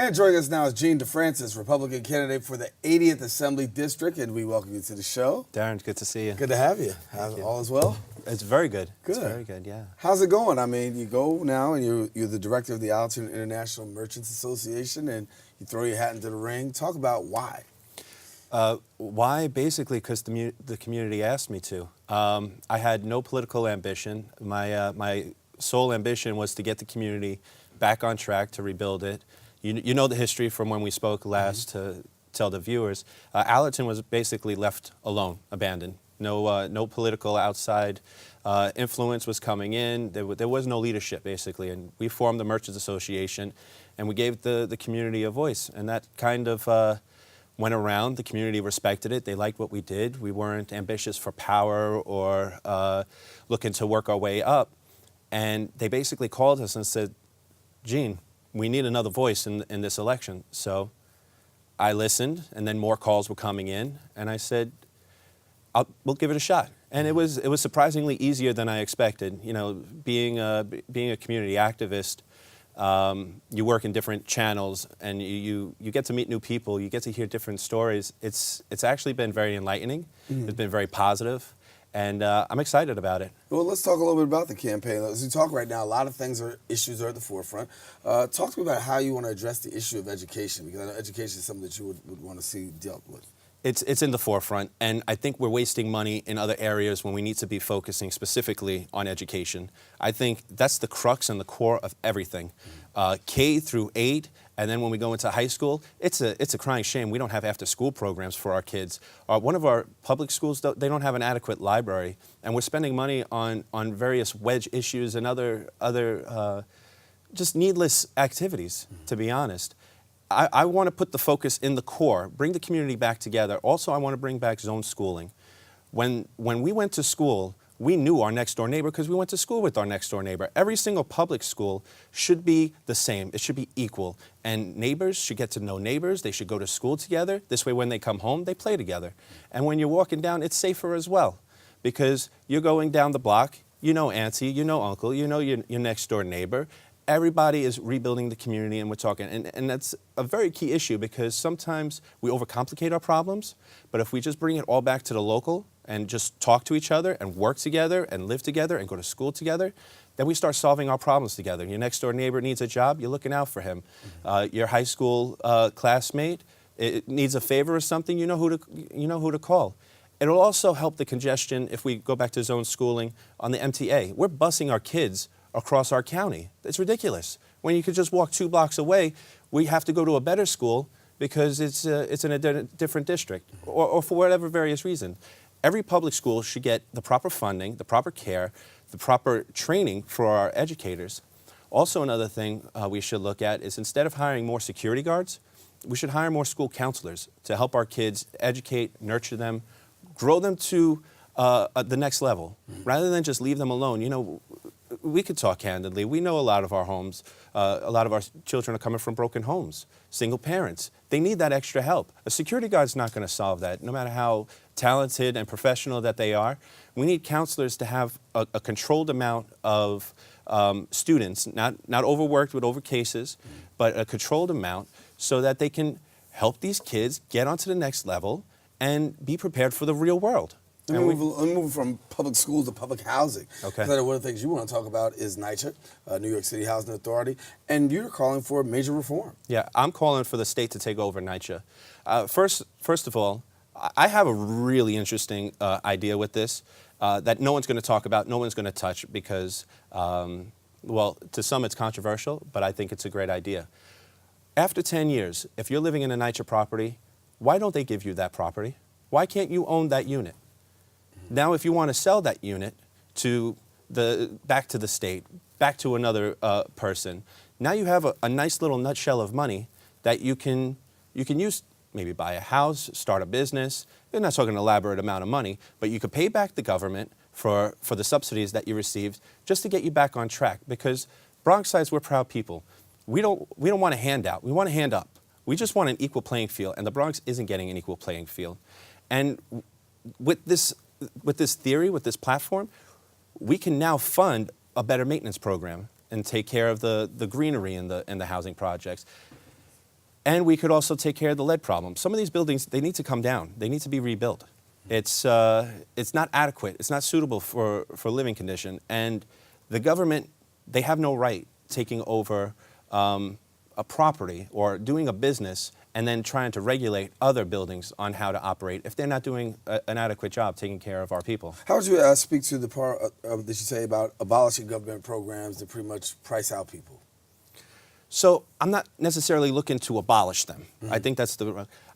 And joining us now is DeFrancis, Republican candidate for the 80th Assembly District, and we welcome you to the show. Darren, good to see you. Good to have you. All is well? It's very good. Good. It's very good, yeah. How's it going? I mean, you go now and you're the director of the Alton International Merchants Association, and you throw your hat into the ring. Talk about why. Why? Basically, because the community asked me to. I had no political ambition. My sole ambition was to get the community back on track, to rebuild it. You know the history from when we spoke last to tell the viewers. Allerton was basically left alone, abandoned. No political outside influence was coming in. There was no leadership, basically. And we formed the Merchants Association, and we gave the community a voice. And that kind of went around. The community respected it. They liked what we did. We weren't ambitious for power or looking to work our way up. And they basically called us and said, Gene, we need another voice in this election. So I listened, and then more calls were coming in, and I said, we'll give it a shot. And it was surprisingly easier than I expected. You know, being a community activist, you work in different channels, and you get to meet new people. You get to hear different stories. It's actually been very enlightening. It's been very positive. And I'm excited about it. Well, let's talk a little bit about the campaign. As we talk right now, a lot of issues are at the forefront. Talk to me about how you want to address the issue of education, because I know education is something that you would want to see dealt with. It's in the forefront, and I think we're wasting money in other areas when we need to be focusing specifically on education. I think that's the crux and the core of everything. K through 8, and then when we go into high school, it's a crying shame we don't have after-school programs for our kids. One of our public schools, they don't have an adequate library, and we're spending money on various wedge issues and other just needless activities, to be honest. I want to put the focus in the core, bring the community back together. Also, I want to bring back zone schooling. When we went to school, we knew our next door neighbor because we went to school with our next door neighbor. Every single public school should be the same. It should be equal. And neighbors should get to know neighbors. They should go to school together. This way, when they come home, they play together. And when you're walking down, it's safer as well, because you're going down the block, you know auntie, you know uncle, you know your next door neighbor. Everybody is rebuilding the community, and we're talking, and that's a very key issue, because sometimes we overcomplicate our problems, but if we just bring it all back to the local and just talk to each other and work together and live together and go to school together, then we start solving our problems together. Your next door neighbor needs a job, you're looking out for him. Your high school classmate needs a favor or something, you know who to call. It'll also help the congestion, if we go back to zone schooling, on the MTA. We're busing our kids across our county. It's ridiculous. When you could just walk 2 blocks away, we have to go to a better school because it's in a different district, or for whatever various reason. Every public school should get the proper funding, the proper care, the proper training for our educators. Also, another thing we should look at is, instead of hiring more security guards, we should hire more school counselors to help our kids educate, nurture them, grow them to the next level, rather than just leave them alone. You know, we could talk candidly. We know a lot of our homes, a lot of our children are coming from broken homes, single parents. They need that extra help. A security guard's not going to solve that, no matter how talented and professional that they are. We need counselors to have a controlled amount of students, not overworked with over cases, but a controlled amount, so that they can help these kids get onto the next level and be prepared for the real world. Let me move from public schools to public housing. Okay. Because one of the things you want to talk about is NYCHA, New York City Housing Authority, and you're calling for major reform. Yeah, I'm calling for the state to take over NYCHA. First of all, I have a really interesting idea with this that no one's going to talk about, no one's going to touch, because, well, to some it's controversial, but I think it's a great idea. After 10 years, if you're living in a NYCHA property, why don't they give you that property? Why can't you own that unit? Now, if you want to sell that unit back to the state, back to another person, now you have a nice little nutshell of money that you can use, maybe buy a house, start a business. They're not talking an elaborate amount of money, but you could pay back the government for the subsidies that you received, just to get you back on track. Because Bronxites, we're proud people. We don't want a handout. We want a hand up. We just want an equal playing field, and the Bronx isn't getting an equal playing field. And with this theory, with this platform, we can now fund a better maintenance program and take care of the greenery in the housing projects. 'Cause, you know, we have a lot of homes, a lot of our children are coming from broken homes, single parents. They need that extra help. A security guard's not going to solve that, no matter how talented and professional that they are. We need counselors to have a controlled amount of students, not overworked with over cases. We don't want a handout. We want a hand up. We just want an equal playing field, and the Bronx isn't getting an equal playing field. And with this theory, with this platform, we can now fund a better maintenance program and take care of the greenery in the housing projects. And we could also take care of the lead problem. Some of these buildings, they need to come down. They need to be rebuilt. It's not adequate. It's not suitable for living condition. And the government, they have no right taking over a property or doing a business and then trying to regulate other buildings on how to operate if they're not doing an adequate job taking care of our people. How would you speak to the part that you say about abolishing government programs that pretty much price out people? So I'm not necessarily looking to abolish them. Mm-hmm. I think that's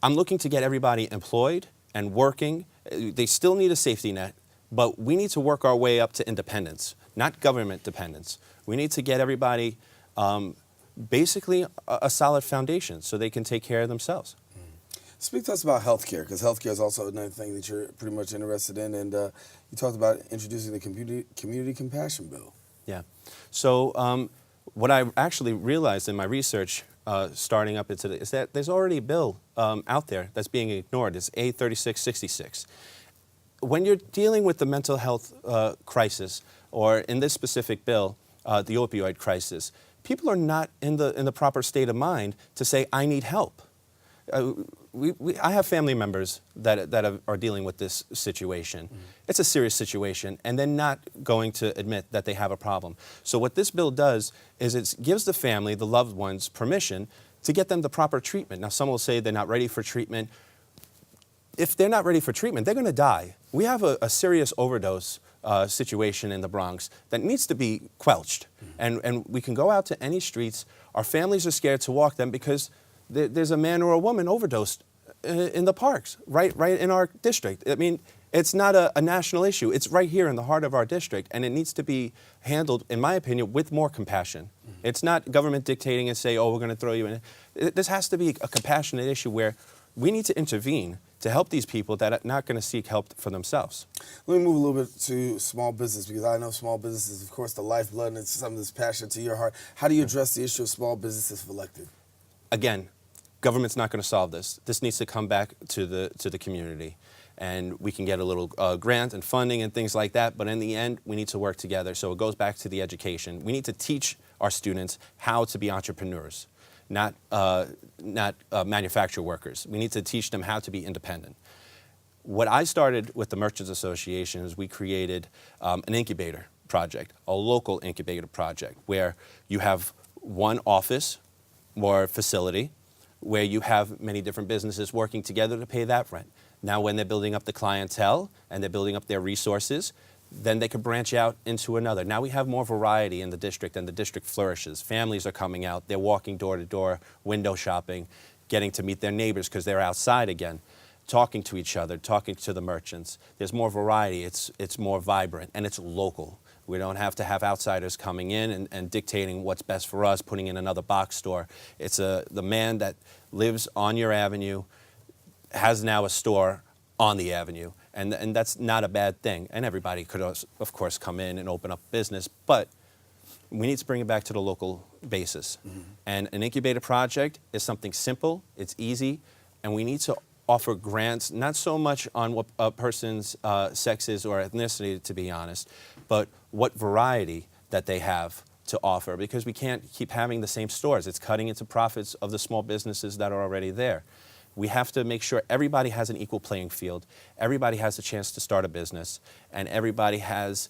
I'm looking to get everybody employed and working. They still need a safety net, but we need to work our way up to independence, not government dependence. We need to get everybody basically a solid foundation so they can take care of themselves. Speak to us about healthcare, because healthcare is also another thing that you're pretty much interested in, and you talked about introducing the community compassion bill. Yeah. So what I actually realized in my research starting up into is that there's already a bill out there that's being ignored. It's A3666. When you're dealing with the mental health crisis, or in this specific bill, the opioid crisis, people are not in the proper state of mind to say, I need help. I have family members that are dealing with this situation. Mm-hmm. It's a serious situation, and they're not going to admit that they have a problem. So what this bill does is it gives the family, the loved ones, permission to get them the proper treatment. Now, some will say they're not ready for treatment. If they're not ready for treatment, they're going to die. We have a serious overdose situation in the Bronx that needs to be quelched. And we can go out to any streets. Our families are scared to walk them because there's a man or a woman overdosed in the parks, right in our district. I mean, it's not a national issue. It's right here in the heart of our district, and it needs to be handled, in my opinion, with more compassion. Mm-hmm. It's not government dictating and say, oh, we're going to throw you in. This has to be a compassionate issue where we need to intervene to help these people that are not going to seek help for themselves. Let me move a little bit to small business, because I know small business is, of course, the lifeblood, and it's something that's passionate to your heart. How do you address the issue of small businesses for elected? Again, government's not going to solve this. This needs to come back to the community. And we can get a little grant and funding and things like that, but in the end, we need to work together. So it goes back to the education. We need to teach our students how to be entrepreneurs, not manufacturer workers. We need to teach them how to be independent. What I started with the Merchants Association is we created an incubator project, a local incubator project, where you have one office or facility where you have many different businesses working together to pay that rent. Now when they're building up the clientele and they're building up their resources, then they could branch out into another. Now we have more variety in the district, and the district flourishes. Families are coming out, they're walking door to door, window shopping, getting to meet their neighbors because they're outside again, talking to each other, talking to the merchants. There's more variety, it's more vibrant, and it's local. We don't have to have outsiders coming in and dictating what's best for us, putting in another box store. It's the man that lives on your avenue has now a store on the avenue, and that's not a bad thing. And everybody could, of course, come in and open up business, but we need to bring it back to the local basis. Mm-hmm. And an incubator project is something simple, it's easy, and we need to offer grants, not so much on what a person's sex is or ethnicity, to be honest, but what variety that they have to offer, because we can't keep having the same stores. It's cutting into profits of the small businesses that are already there. We have to make sure everybody has an equal playing field, everybody has a chance to start a business, and everybody has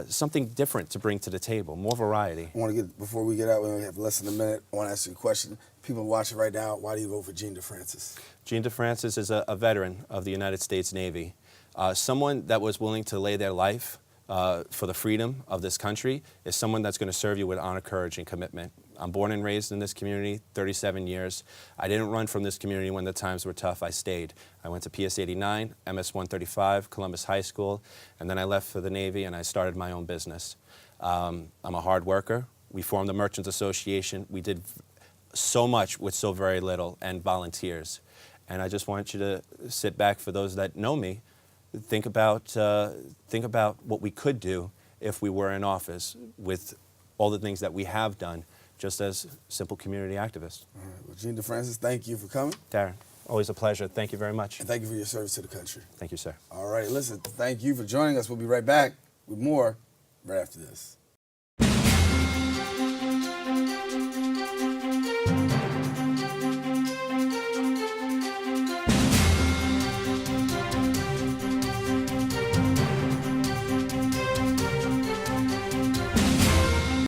something different to bring to the table, more variety. Before we get out, we only have less than a minute, I want to ask you a question. People watching right now, why do you vote for Gene DeFrancis? Gene DeFrancis is a veteran of the United States Navy, someone that was willing to lay their life for the freedom of this country, is someone that's going to serve you with honor, courage, and commitment. I'm born and raised in this community, 37 years. I didn't run from this community when the times were tough. I stayed. I went to PS 89, MS 135, Columbus High School, and then I left for the Navy and I started my own business. I'm a hard worker. We formed the Merchants Association. We did so much with so very little, and volunteers. And I just want you to sit back, for those that know me, think about what we could do if we were in office with all the things that we have done, just as simple community activists. All right. Well, Gene DeFrancis, thank you for coming. Daren, always a pleasure. Thank you very much. And thank you for your service to the country. Thank you, sir. All right, listen, thank you for joining us. We'll be right back with more right after this.